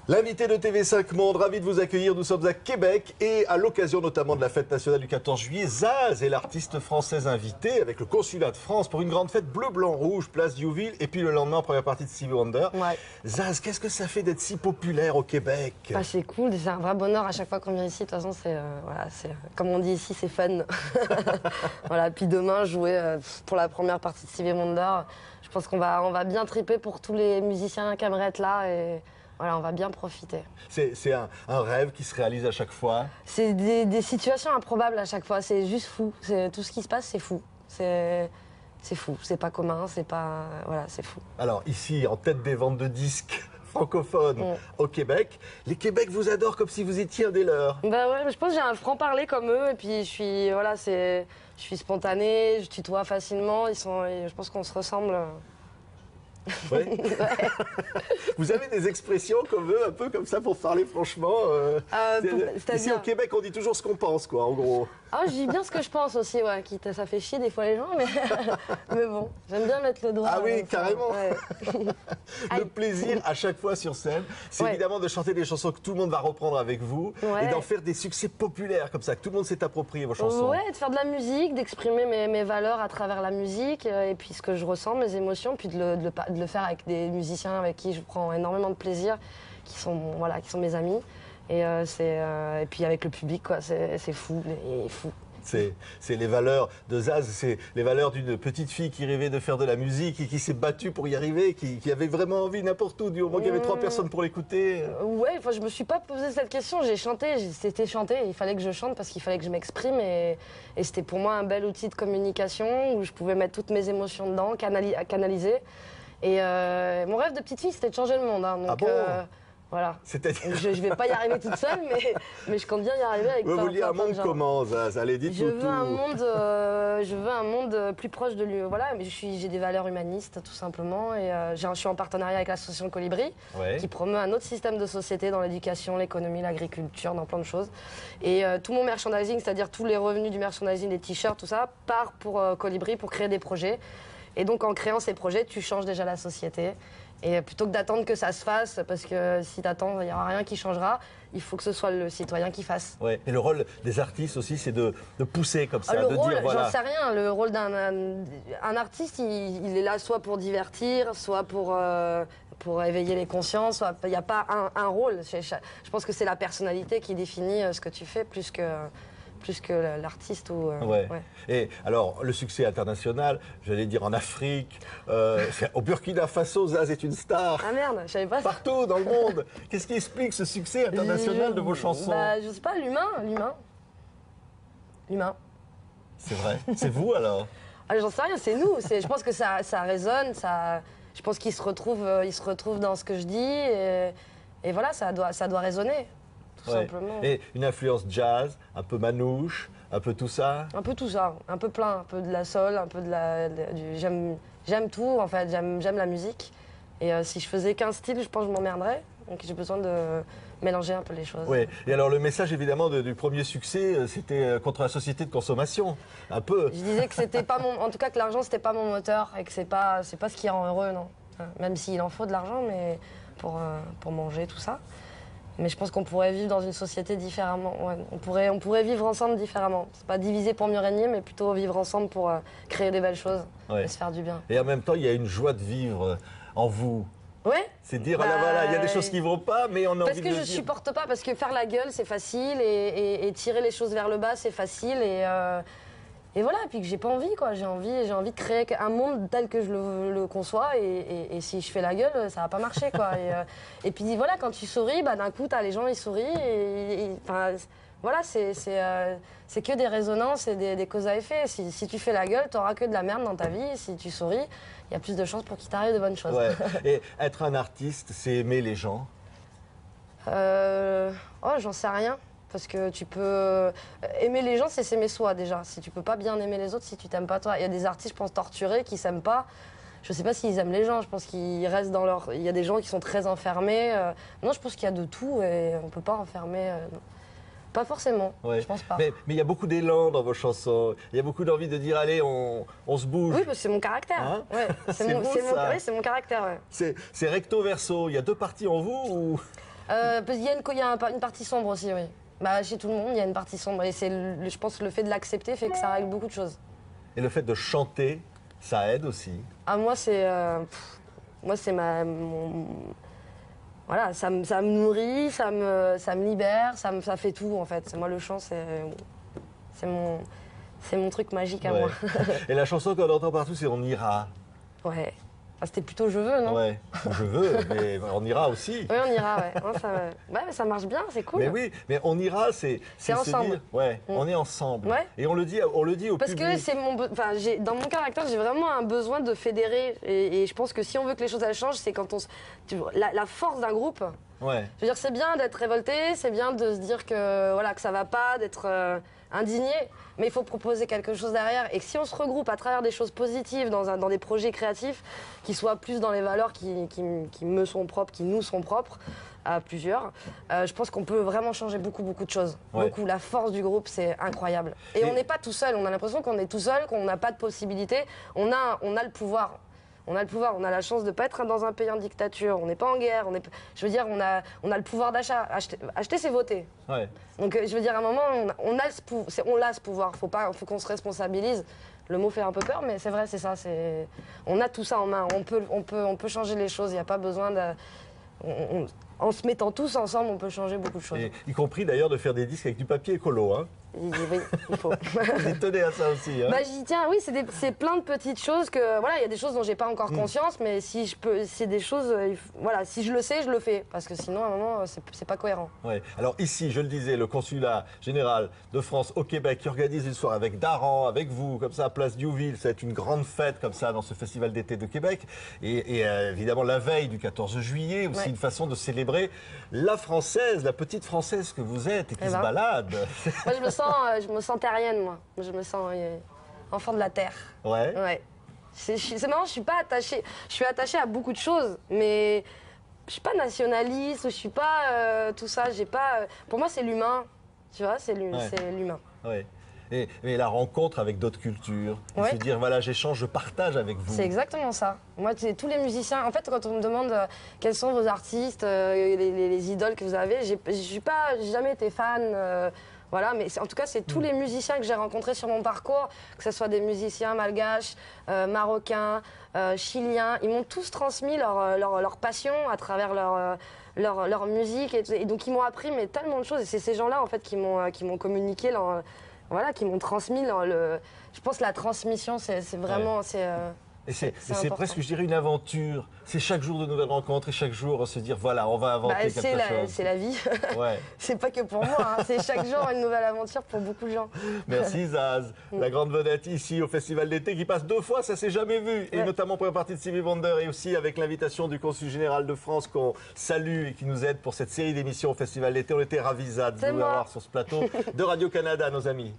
L'invité de TV5 Monde, ravi de vous accueillir. Nous sommes à Québec et à l'occasion notamment de la fête nationale du 14 juillet, Zaz est l'artiste française invitée avec le consulat de France pour une grande fête bleu, blanc, rouge, place Diouville et puis le lendemain, première partie de Stevie Wonder. Ouais. Zaz, qu'est-ce que ça fait d'être si populaire au Québec? Bah, c'est cool, c'est un vrai bonheur à chaque fois qu'on vient ici. De toute façon, c'est voilà, comme on dit ici, c'est fun. Voilà, puis demain, jouer pour la première partie de Stevie Wonder, je pense qu'on va bien triper pour tous les musiciens qui aimeraient être là et voilà, on va bien profiter. C'est un rêve qui se réalise à chaque fois. C'est des situations improbables à chaque fois, c'est juste fou. Tout ce qui se passe, c'est fou. C'est fou, c'est pas commun, c'est pas... Voilà, c'est fou. Alors ici, en tête des ventes de disques francophones au Québec, les Québec vous adorent comme si vous étiez un des leurs. Bah ouais, je pense que j'ai un franc-parler comme eux et puis je suis spontanée, je tutoie facilement, je pense qu'on se ressemble. Ouais. Ouais. Vous avez des expressions comme eux, un peu comme ça pour parler franchement. Ici au Québec, on dit toujours ce qu'on pense, quoi, en gros. Ah, je dis bien ce que je pense aussi, ouais. Ça fait chier des fois les gens, mais bon, j'aime bien mettre le doigt. Ah oui, carrément. Ouais. Le plaisir à chaque fois sur scène, c'est évidemment de chanter des chansons que tout le monde va reprendre avec vous et d'en faire des succès populaires comme ça, que tout le monde s'est approprié vos chansons. Ouais, de faire de la musique, d'exprimer mes valeurs à travers la musique et puis ce que je ressens, mes émotions, puis de le faire avec des musiciens avec qui je prends énormément de plaisir, qui sont mes amis. Et puis avec le public, quoi, c'est fou, il est fou. C'est les valeurs de Zaz, c'est les valeurs d'une petite fille qui rêvait de faire de la musique et qui s'est battue pour y arriver, qui avait vraiment envie n'importe où, du moment qu'il y avait 3 personnes pour l'écouter. Ouais, enfin, je me suis pas posé cette question, j'ai chanté, c'était chanter, il fallait que je chante parce qu'il fallait que je m'exprime et c'était pour moi un bel outil de communication où je pouvais mettre toutes mes émotions dedans, canaliser. Et mon rêve de petite fille, c'était de changer le monde. Hein, donc, ah bon voilà. C'est-à-dire je vais pas y arriver toute seule, mais je compte bien y arriver avec vous vouliez un monde comment, Zaz? Allez, dites je veux un monde plus proche de lui. Voilà, mais j'ai des valeurs humanistes, tout simplement. Et je suis en partenariat avec l'association Colibri, qui promeut un autre système de société dans l'éducation, l'économie, l'agriculture, dans plein de choses. Et tout mon merchandising, c'est-à-dire tous les revenus du merchandising, des t-shirts, tout ça, part pour Colibri pour créer des projets. Et donc, en créant ces projets, tu changes déjà la société. Et plutôt que d'attendre que ça se fasse, parce que si t'attends, il n'y aura rien qui changera, il faut que ce soit le citoyen qui fasse. Ouais. Et le rôle des artistes aussi, c'est de pousser comme ça, le de rôle, dire voilà. J'en sais rien. Le rôle d'un artiste, il est là soit pour divertir, soit pour éveiller les consciences. Il n'y a pas un rôle. Je pense que c'est la personnalité qui définit ce que tu fais plus que l'artiste. Ouais. Et alors, le succès international, j'allais dire en Afrique, au Burkina Faso, Zaz est une star. Ah merde, je savais pas ça. Partout dans le monde. Qu'est-ce qui explique ce succès international de vos chansons? Je sais pas, l'humain. C'est vrai. C'est vous alors? Ah, j'en sais rien, c'est nous. Je pense que ça résonne, je pense qu'ils se retrouvent dans ce que je dis et voilà, ça doit résonner. Tout simplement. Et une influence jazz, un peu manouche, un peu tout ça? Un peu tout ça, un peu plein, un peu de la soul, un peu j'aime tout en fait, j'aime la musique. Et si je faisais qu'un style, je pense que je m'emmerderais. Donc j'ai besoin de mélanger un peu les choses. Oui, et alors le message évidemment du premier succès, c'était contre la société de consommation, un peu. Je disais que c'était pas en tout cas que l'argent c'était pas mon moteur et que c'est pas ce qui rend heureux, non. Même s'il en faut de l'argent, mais pour manger, tout ça. Mais je pense qu'on pourrait vivre dans une société différemment. Ouais, on pourrait vivre ensemble différemment. C'est pas diviser pour mieux régner, mais plutôt vivre ensemble pour créer des belles choses et se faire du bien. Et en même temps, il y a une joie de vivre en vous. Ouais. C'est dire, voilà, il y a des choses qui vont pas, mais on a envie de Parce que je supporte pas, parce que faire la gueule, c'est facile, et tirer les choses vers le bas, c'est facile, et voilà, puis que j'ai pas envie, quoi. J'ai envie de créer un monde tel que je le conçois, et si je fais la gueule, ça va pas marcher, quoi. Et puis voilà, quand tu souris, d'un coup, t'as les gens, ils sourient, voilà, c'est que des résonances et des causes à effet. Si tu fais la gueule, t'auras que de la merde dans ta vie. Si tu souris, il y a plus de chances pour qu'il t'arrive de bonnes choses. Ouais. Et être un artiste, c'est aimer les gens? J'en sais rien. Parce que tu peux... Aimer les gens, c'est s'aimer soi, déjà. Si tu peux pas bien aimer les autres, si tu t'aimes pas toi. Il y a des artistes, je pense, torturés, qui s'aiment pas. Je sais pas s'ils aiment les gens. Je pense qu'ils restent dans leur... Il y a des gens qui sont très enfermés. Non, je pense qu'il y a de tout et on peut pas enfermer... Pas forcément, je pense pas. Mais il y a beaucoup d'élan dans vos chansons. Il y a beaucoup d'envie de dire, allez, on se bouge. Oui, parce que c'est mon caractère. Hein? Ouais, c'est mon caractère. Ouais. C'est recto verso. Il y a 2 parties en vous ou... Il y a une partie sombre aussi, oui. Bah, chez tout le monde, il y a une partie sombre. Et je pense que le fait de l'accepter fait que ça règle beaucoup de choses. Et le fait de chanter, ça aide aussi? Ah, moi, c'est voilà, ça me nourrit, ça me libère, ça fait tout, en fait. Moi, le chant, c'est mon truc magique à moi. Et la chanson qu'on entend partout, c'est On ira. Ouais. Ah, c'était plutôt Je veux, non? Ouais, Je veux, mais on ira aussi. Oui, on ira, ouais. Ouais, mais ça marche bien, c'est cool. Mais oui, mais on ira, c'est ensemble. Dire, ouais, on est ensemble. Ouais. Et on le dit au public. Parce que c'est dans mon caractère, j'ai vraiment un besoin de fédérer. Et je pense que si on veut que les choses elles changent, c'est quand la force d'un groupe. Ouais. Je veux dire, c'est bien d'être révolté, c'est bien de se dire que voilà que ça va pas, d'être indigné, mais il faut proposer quelque chose derrière. Et que si on se regroupe à travers des choses positives dans des projets créatifs qui soient plus dans les valeurs qui me sont propres, qui nous sont propres à plusieurs, je pense qu'on peut vraiment changer beaucoup de choses. Ouais. Beaucoup. La force du groupe, c'est incroyable. Et on n'est pas tout seul. On a l'impression qu'on est tout seul, qu'on n'a pas de possibilité. On a le pouvoir. On a le pouvoir, on a la chance de ne pas être dans un pays en dictature, on n'est pas en guerre, je veux dire, on a le pouvoir d'achat. Acheter, c'est voter. Ouais. Donc, je veux dire, à un moment, on a ce pouvoir. Faut qu'on se responsabilise. Le mot fait un peu peur, mais c'est vrai, c'est ça. On a tout ça en main. On peut changer les choses. Il n'y a pas besoin de. En se mettant tous ensemble, on peut changer beaucoup de choses. Et, y compris d'ailleurs de faire des disques avec du papier écolo. Hein. Oui, il faut. Vous y tenez à ça aussi. Hein. Bah, j'y tiens, oui, c'est plein de petites choses que. Voilà, il y a des choses dont j'ai pas encore conscience, mais si je peux. C'est des choses. Voilà, si je le sais, je le fais. Parce que sinon, à un moment, c'est pas cohérent. Ouais. Alors, ici, je le disais, le consulat général de France au Québec qui organise une soirée avec Daran, avec vous, comme ça, à Place Diouville. Ça va être une grande fête, comme ça, dans ce festival d'été de Québec. Et évidemment, la veille du 14 juillet, aussi une façon de célébrer la française, la petite française que vous êtes et qui se balade. Moi, je me sens terrienne, moi. Je me sens enfant de la terre. Ouais. Ouais. C'est marrant, je suis pas attachée. Je suis attachée à beaucoup de choses, mais je suis pas nationaliste, je suis pas tout ça. J'ai pas. Pour moi, c'est l'humain. Tu vois, c'est l'humain. Ouais. Et la rencontre avec d'autres cultures, et se dire voilà, j'échange, je partage avec vous. C'est exactement ça. Moi, tous les musiciens. En fait, quand on me demande quels sont vos artistes, les idoles que vous avez, j'ai jamais été fan. Voilà, mais en tout cas, c'est tous les musiciens que j'ai rencontrés sur mon parcours, que ce soit des musiciens malgaches, marocains, chiliens, ils m'ont tous transmis leur passion à travers leur musique. Et donc, ils m'ont appris mais tellement de choses. Et c'est ces gens-là, en fait, qui m'ont communiqué, qui m'ont transmis. Je pense que la transmission, c'est vraiment... Et c'est presque, je dirais, une aventure. C'est chaque jour de nouvelles rencontres et chaque jour se dire, voilà, on va inventer quelque chose. C'est la vie. Ouais. C'est pas que pour moi, hein. C'est chaque jour une nouvelle aventure pour beaucoup de gens. Merci Zaz, la grande vedette ici au Festival d'été qui passe 2 fois, ça s'est jamais vu. Et notamment pour la partie de Stevie Wonder et aussi avec l'invitation du Consul général de France qu'on salue et qui nous aide pour cette série d'émissions au Festival d'été. On était ravis Zaz de vous avoir sur ce plateau de Radio-Canada, nos amis.